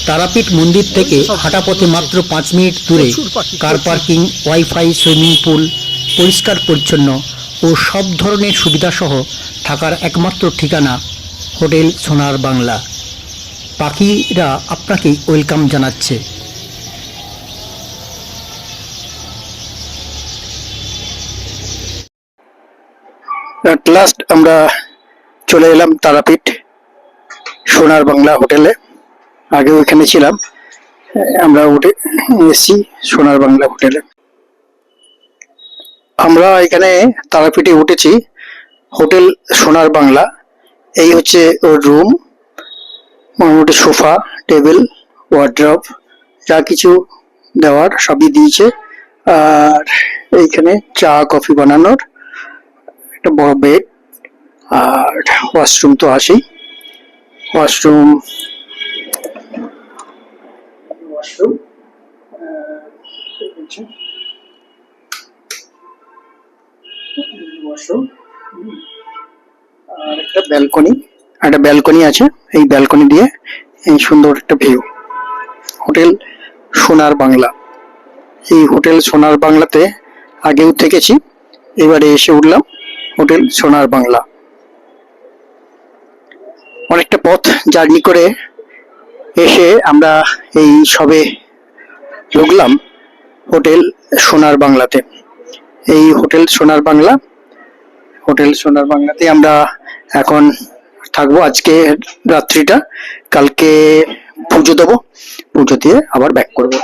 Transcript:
তারাপীঠ মন্দির থেকে হাঁটা পথে মাত্র 5 মিনিট দূরে car parking, wifi, swimming pool, পরিষ্কার পরিচ্ছন্ন ও সব ধরনের সুবিধাসহ থাকার একমাত্র ঠিকানা হোটেল সোনার বাংলা। পাখিরা আপনাকে ওয়েলকাম জানাচ্ছে। অ্যাট লাস্ট আমরা চলে এলাম তারাপীঠ সোনার বাংলা হোটেলে। আগেও এখানে ছিলাম, আমরা উঠে এসেছি সোনার বাংলা হোটেলে। আমরা এখানে তারাপীঠে উঠেছি হোটেল সোনার বাংলা। এই হচ্ছে ওর রুম, মোটামুটি সোফা, টেবিল, ওয়ার্ড্রপ, যা কিছু দেওয়ার সবই দিয়েছে। আর এইখানে চা কফি বানানোর একটা বড় বেড, আর ওয়াশরুম তো আছেই। ওয়াশরুম আর একটা ব্যালকনি আছে। এই ব্যালকনি দিয়ে এই সুন্দর একটা ভিউ। হোটেল সোনার বাংলা। এই হোটেল সোনার বাংলাতে আগেও থেকেছি, এবারে এসে উঠলাম হোটেল সোনার বাংলা। অনেকটা পথ জার্নি করে এসে আমরা এই সবে ঢুকলাম হোটেল সোনার বাংলাতে। এই হোটেল সোনার বাংলাতে আমরা এখন থাকবো আজকে রাত্রিটা। কালকে পুজো দেবো, পুজো দিয়ে আবার ব্যাক করবো।